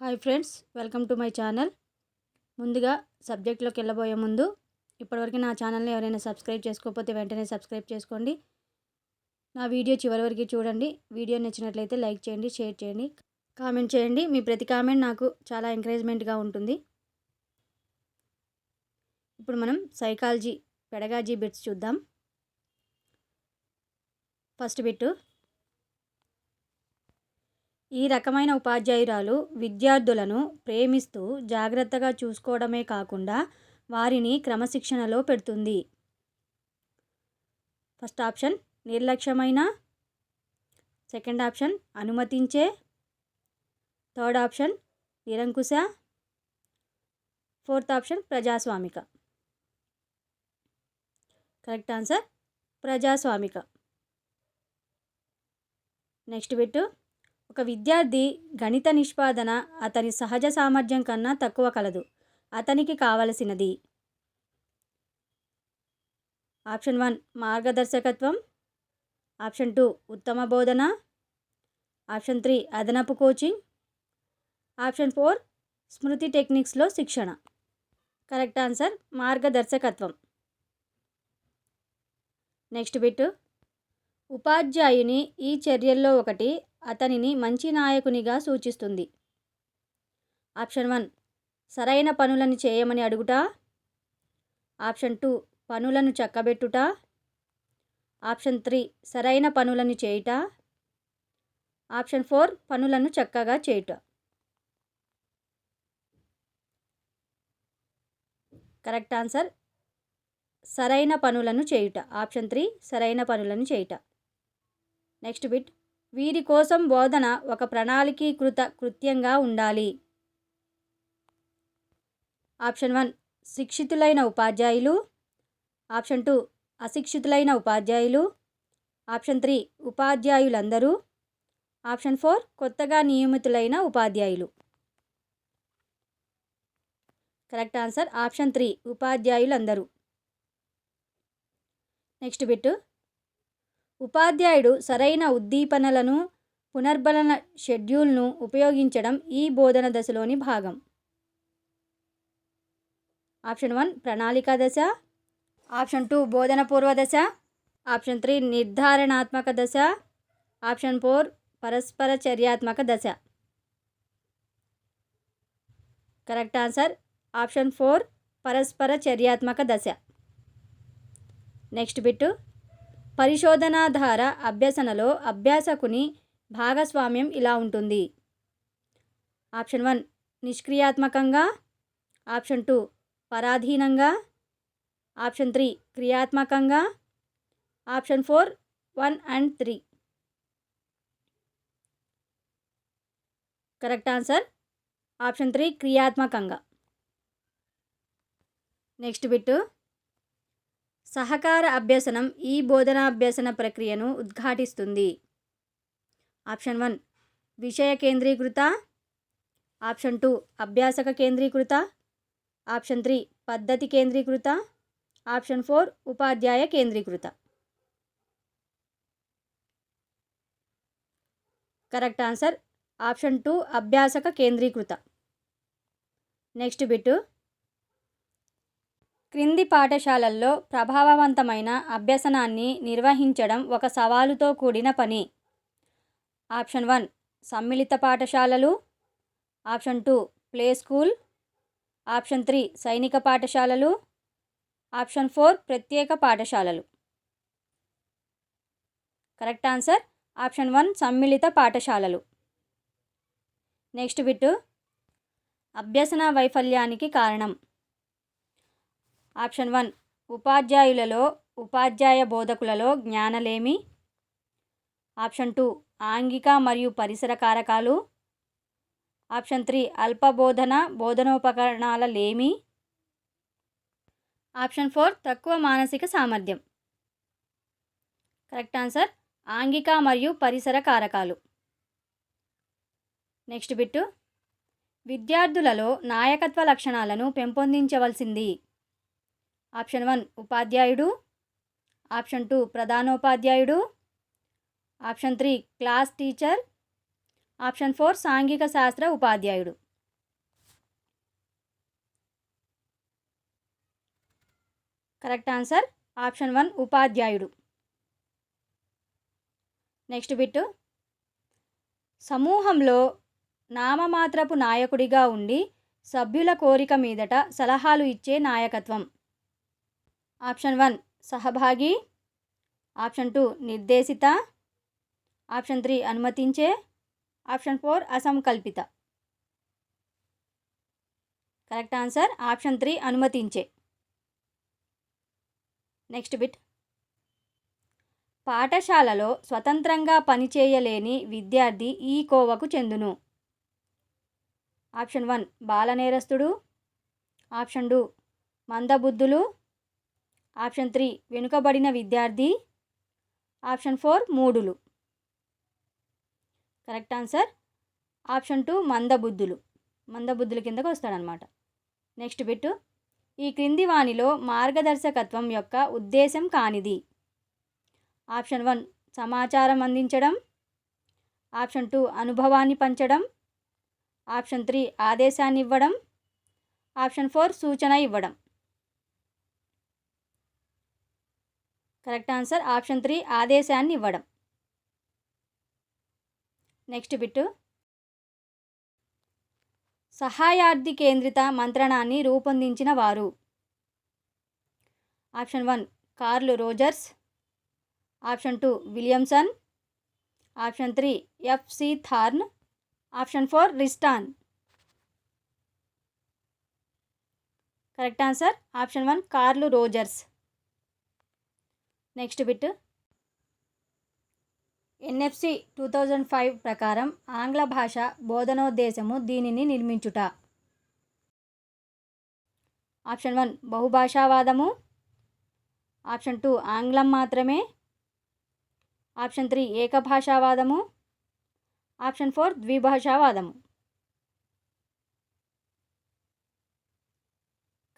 Hi friends, welcome to my channel. ముందుగా సబ్జెక్ట్లోకి వెళ్ళబోయే ముందు ఇప్పటివరకు నా ఛానల్ని ఎవరైనా సబ్స్క్రైబ్ చేసుకోకపోతే వెంటనే సబ్స్క్రైబ్ చేసుకోండి. నా వీడియో చివరి వరకు చూడండి. వీడియో నచ్చినట్లయితే లైక్ చేయండి, షేర్ చేయండి, కామెంట్ చేయండి. మీ ప్రతి కామెంట్ నాకు చాలా ఎంకరేజ్మెంట్గా ఉంటుంది. ఇప్పుడు మనం సైకాలజీ పెడగాజీ బిట్స్ చూద్దాం. ఫస్ట్ బిట్టు: ఈ రకమైన ఉపాధ్యాయురాలు విద్యార్థులను ప్రేమిస్తూ జాగ్రత్తగా చూసుకోవడమే కాకుండా వారిని క్రమశిక్షణలో పెడుతుంది. ఫస్ట్ ఆప్షన్ నిర్లక్ష్యమైన, సెకండ్ ఆప్షన్ అనుమతించే, థర్డ్ ఆప్షన్ నిరంకుశ, ఫోర్త్ ఆప్షన్ ప్రజాస్వామిక. కరెక్ట్ ఆన్సర్ ప్రజాస్వామిక. నెక్స్ట్ బిట్టు: ఒక విద్యార్థి గణిత నిష్పాదన అతని సహజ సామర్థ్యం కన్నా తక్కువ కలదు. అతనికి కావలసినది. ఆప్షన్ 1 మార్గదర్శకత్వం, ఆప్షన్ 2 ఉత్తమ బోధన, ఆప్షన్ 3 అదనపు కోచింగ్, ఆప్షన్ 4 స్మృతి టెక్నిక్స్లో శిక్షణ. కరెక్ట్ ఆన్సర్ మార్గదర్శకత్వం. నెక్స్ట్ బిట్టు: ఉపాధ్యాయుని ఈ చర్యల్లో ఒకటి అతనిని మంచి నాయకునిగా సూచిస్తుంది. ఆప్షన్ 1 సరైన పనులను చేయమని అడుగుట, ఆప్షన్ 2 పనులను చక్కబెట్టుట, ఆప్షన్ 3 సరైన పనులను చేయుట, ఆప్షన్ 4 పనులను చక్కగా చేయుట. కరెక్ట్ ఆన్సర్ సరైన పనులను చేయుట. ఆప్షన్ 3 సరైన పనులను చేయుట. నెక్స్ట్ బిట్: వీరి కోసం బోధన ఒక ప్రణాళికీకృత కృత్యంగా ఉండాలి. ఆప్షన్ 1 శిక్షితులైన ఉపాధ్యాయులు, ఆప్షన్ 2 అశిక్షితులైన ఉపాధ్యాయులు, ఆప్షన్ 3 ఉపాధ్యాయులందరూ, ఆప్షన్ 4 కొత్తగా నియమితులైన ఉపాధ్యాయులు. కరెక్ట్ ఆన్సర్ ఆప్షన్ 3 ఉపాధ్యాయులందరూ. నెక్స్ట్ బిట్టు: ఉపాధ్యాయుడు సరైన ఉద్దీపనలను, పునర్బలన షెడ్యూల్ను ఉపయోగించడం ఈ బోధన దశలోని భాగం. ఆప్షన్ 1 ప్రణాళిక దశ, ఆప్షన్ 2 బోధన పూర్వ దశ, ఆప్షన్ 3 నిర్ధారణాత్మక దశ, ఆప్షన్ 4 పరస్పర చర్యాత్మక దశ. కరెక్ట్ ఆన్సర్ ఆప్షన్ 4 పరస్పర చర్యాత్మక దశ. నెక్స్ట్ బిట్టు: పరిశోధనాధార అభ్యసనలో అభ్యాసకుని భాగస్వామ్యం ఇలా ఉంటుంది. ఆప్షన్ 1 నిష్క్రియాత్మకంగా, ఆప్షన్ 2 పరాధీనంగా, ఆప్షన్ 3 క్రియాత్మకంగా, option 4 1 and 3. Correct answer option 3 క్రియాత్మకంగా. నెక్స్ట్ బిట్టు: సహకార అభ్యసనం ఈ బోధనాభ్యసన ప్రక్రియను ఉద్ఘాటిస్తుంది. ఆప్షన్ 1 విషయ కేంద్రీకృత, ఆప్షన్ 2 అభ్యాసక కేంద్రీకృత, ఆప్షన్ 3 పద్ధతి కేంద్రీకృత, ఆప్షన్ 4 ఉపాధ్యాయ కేంద్రీకృత. కరెక్ట్ ఆన్సర్ ఆప్షన్ 2 అభ్యాసక కేంద్రీకృత. నెక్స్ట్ బిట్టు: క్రింది పాఠశాలల్లో ప్రభావవంతమైన అభ్యసనాన్ని నిర్వహించడం ఒక సవాలుతో కూడిన పని. ఆప్షన్ 1 సమ్మిళిత పాఠశాలలు, ఆప్షన్ 2 ప్లే స్కూల్, ఆప్షన్ 3 సైనిక పాఠశాలలు, ఆప్షన్ 4 ప్రత్యేక పాఠశాలలు. కరెక్ట్ ఆన్సర్ ఆప్షన్ 1 సమ్మిళిత పాఠశాలలు. నెక్స్ట్ బిట్టు: అభ్యసన వైఫల్యానికి కారణం. ఆప్షన్ 1 ఉపాధ్యాయులలో, ఉపాధ్యాయ బోధకులలో జ్ఞానలేమి, ఆప్షన్ 2 ఆంగిక మరియు పరిసర కారకాలు, ఆప్షన్ 3 అల్ప బోధన బోధనోపకరణాల లేమి, ఆప్షన్ 4 తక్కువ మానసిక సామర్థ్యం. కరెక్ట్ ఆన్సర్ ఆంగిక మరియు పరిసర కారకాలు. నెక్స్ట్ బిట్టు: విద్యార్థులలో నాయకత్వ లక్షణాలను పెంపొందించవలసింది. ఆప్షన్ 1 ఉపాధ్యాయుడు, ఆప్షన్ 2 ప్రధానోపాధ్యాయుడు, ఆప్షన్ 3 క్లాస్ టీచర్, ఆప్షన్ 4 సాంఘిక శాస్త్ర ఉపాధ్యాయుడు. కరెక్ట్ ఆన్సర్ ఆప్షన్ 1 ఉపాధ్యాయుడు. నెక్స్ట్ బిట్, సమూహంలో నామమాత్రపు నాయకుడిగా ఉండి సభ్యుల కోరిక మీదట సలహాలు ఇచ్చే నాయకత్వం. ఆప్షన్ 1 సహభాగి, ఆప్షన్ 2 నిర్దేశిత, ఆప్షన్ 3 అనుమతించే, ఆప్షన్ 4 అసంకల్పిత. కరెక్ట్ ఆన్సర్ ఆప్షన్ 3 అనుమతించే. నెక్స్ట్ బిట్, పాఠశాలలో స్వతంత్రంగా పనిచేయలేని విద్యార్థి ఈ కోవకు చెందును. ఆప్షన్ 1 బాలనేరస్తుడు, ఆప్షన్ 2 మందబుద్ధులు, ఆప్షన్ 3 వెనుకబడిన విద్యార్థి, ఆప్షన్ 4 మూఢులు. కరెక్ట్ ఆన్సర్ ఆప్షన్ 2 మందబుద్ధుల కిందకు వస్తాడనమాట. నెక్స్ట్ బిట్, ఈ క్రింది వానిలో మార్గదర్శకత్వం యొక్క ఉద్దేశం కానిది. ఆప్షన్ 1 సమాచారం అందించడం, ఆప్షన్ 2 అనుభవాన్ని పంచడం, ఆప్షన్ 3 ఆదేశాన్ని ఇవ్వడం, ఆప్షన్ 4 సూచన ఇవ్వడం. కరెక్ట్ ఆన్సర్ ఆప్షన్ 3 ఆదేశాన్ని ఇవ్వడం. నెక్స్ట్ బిట్, సహాయార్థి కేంద్రిత మంత్రణాన్ని రూపొందించిన వారు. Option 1 Carl Rogers, option 2 Williamson, option 3 FC Thorne, option 4 రిస్టాన్. Correct answer option 1 Carl Rogers. Next bit, NFC 2005 ప్రకారం ఆంగ్ల భాష బోధనోద్దేశము దీనిని నిర్మించుట. ఆప్షన్ 1 బహుభాషావాదము, ఆప్షన్ 2 ఆంగ్లం మాత్రమే, ఆప్షన్ 3 ఏకభాషావాదము, ఆప్షన్ 4 ద్విభాషావాదము.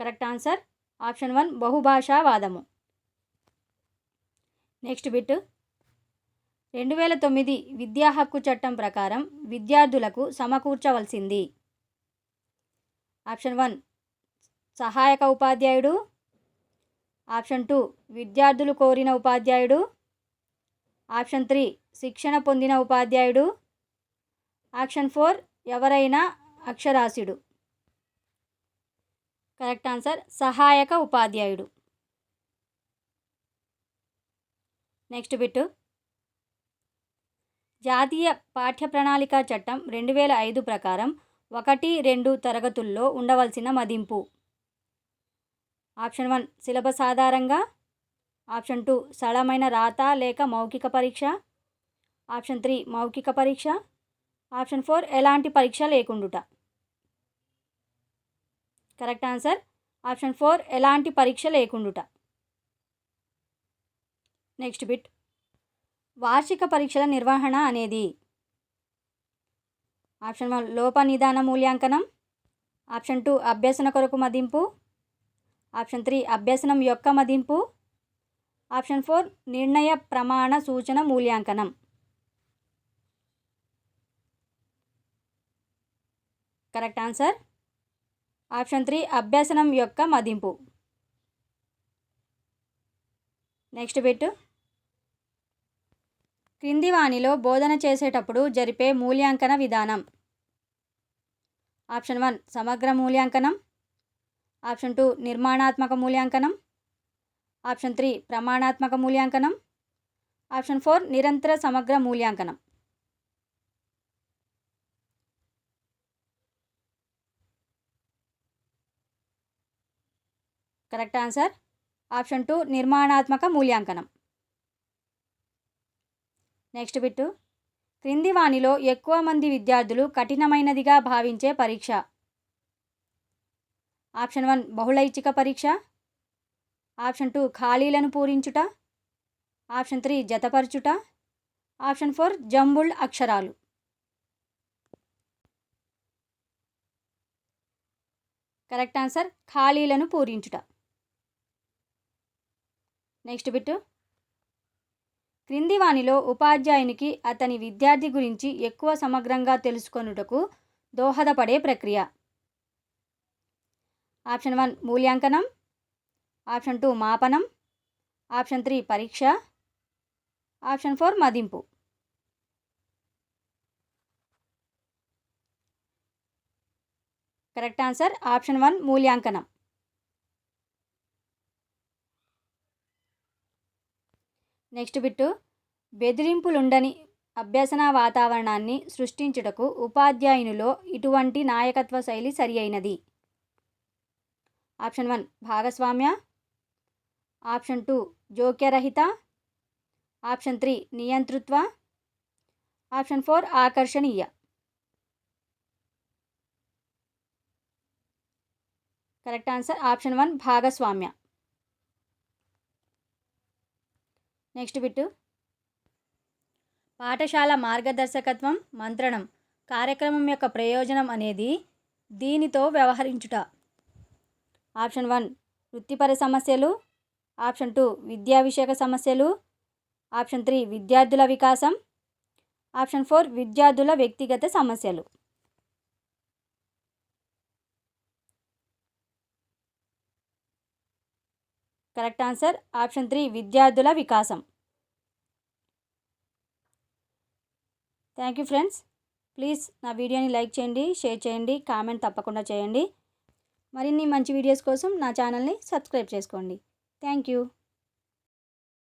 కరెక్ట్ ఆన్సర్ ఆప్షన్ 1 బహుభాషావాదము. నెక్స్ట్ బిట్, 2009 విద్యా హక్కు చట్టం ప్రకారం విద్యార్థులకు సమకూర్చవలసింది. ఆప్షన్ 1 సహాయక ఉపాధ్యాయుడు, ఆప్షన్ 2 విద్యార్థులు కోరిన ఉపాధ్యాయుడు, ఆప్షన్ 3 శిక్షణ పొందిన ఉపాధ్యాయుడు, ఆప్షన్ 4 ఎవరైనా అక్షరాస్యుడు. కరెక్ట్ ఆన్సర్ సహాయక ఉపాధ్యాయుడు. నెక్స్ట్ బిట్, జాతీయ పాఠ్య ప్రణాళిక చట్టం 2005 ప్రకారం 1-2 తరగతుల్లో ఉండవలసిన మదింపు. ఆప్షన్ 1 సిలబస్ ఆధారంగా, ఆప్షన్ 2 సరళమైన రాత లేక మౌఖిక పరీక్ష, ఆప్షన్ 3 మౌఖిక పరీక్ష, ఆప్షన్ 4 ఎలాంటి పరీక్ష లేకుండుట. కరెక్ట్ ఆన్సర్ ఆప్షన్ 4 ఎలాంటి పరీక్ష లేకుండుట. నెక్స్ట్ బిట్, వార్షిక పరీక్షల నిర్వహణ అనేది. ఆప్షన్ 1 లోప నిదాన మూల్యాంకనం, ఆప్షన్ 2 అభ్యసన కొరకు మదింపు, ఆప్షన్ 3 అభ్యసనం యొక్క మదింపు, ఆప్షన్ 4 నిర్ణయ ప్రమాణ సూచన మూల్యాంకనం. కరెక్ట్ ఆన్సర్ ఆప్షన్ 3 అభ్యసనం యొక్క మదింపు. నెక్స్ట్ బిట్, క్రింది వానిలో బోధన చేసేటప్పుడు జరిపే మూల్యాంకన విధానం. ఆప్షన్ 1 సమగ్ర మూల్యాంకనం, ఆప్షన్ 2 నిర్మాణాత్మక మూల్యాంకనం, ఆప్షన్ 3 ప్రమాణాత్మక మూల్యాంకనం, ఆప్షన్ 4 నిరంతర సమగ్ర మూల్యాంకనం. కరెక్ట్ ఆన్సర్ ఆప్షన్ 2 నిర్మాణాత్మక మూల్యాంకనం. నెక్స్ట్ బిట్, క్రింది వానిలో ఎక్కువ మంది విద్యార్థులు కఠినమైనదిగా భావించే పరీక్ష. ఆప్షన్ 1 బహుళైచ్ఛిక పరీక్ష, ఆప్షన్ 2 ఖాళీలను పూరించుట, ఆప్షన్ 3 జతపరచుట, ఆప్షన్ 4 జంబుల్ అక్షరాలు. కరెక్ట్ ఆన్సర్ ఖాళీలను పూరించుట. నెక్స్ట్ బిట్, క్రింది వానిలో ఉపాధ్యాయునికి అతని విద్యార్థి గురించి ఎక్కువ సమగ్రంగా తెలుసుకొనుటకు దోహదపడే ప్రక్రియ. ఆప్షన్ 1 మూల్యాంకనం, ఆప్షన్ 2 మాపనం, ఆప్షన్ 3 పరీక్ష, ఆప్షన్ 4 మదింపు. కరెక్ట్ ఆన్సర్ ఆప్షన్ 1 మూల్యాంకనం. నెక్స్ట్ బిట్టు, బెదిరింపులుండని అభ్యసన వాతావరణాన్ని సృష్టించుటకు ఉపాధ్యాయునిలో ఇటువంటి నాయకత్వ శైలి సరి అయినది? ఆప్షన్ 1 భాగస్వామ్య, ఆప్షన్ 2 జోక్యరహిత, ఆప్షన్ 3 నియంతృత్వ, ఆప్షన్ 4 ఆకర్షణీయ. కరెక్ట్ ఆన్సర్ ఆప్షన్ 1 భాగస్వామ్య. నెక్స్ట్ బిట్టు, పాఠశాల మార్గదర్శకత్వం మంత్రణం కార్యక్రమం యొక్క ప్రయోజనం అనేది దీనితో వ్యవహరించుట. ఆప్షన్ 1 వృత్తిపర సమస్యలు, ఆప్షన్ 2 విద్యా విషయక సమస్యలు, ఆప్షన్ 3 విద్యార్థుల వికాసం, ఆప్షన్ 4 విద్యార్థుల వ్యక్తిగత సమస్యలు. కరెక్ట్ ఆన్సర్ ఆప్షన్ 3 విద్యార్థుల వికాసం. Thank you friends. ప్లీజ్ నా వీడియోని లైక్ చేయండి, షేర్ చేయండి, కామెంట్ తప్పకుండా చేయండి. మరిన్ని మంచి వీడియోస్ కోసం నా ఛానల్ని సబ్స్క్రైబ్ చేసుకోండి. Thank you.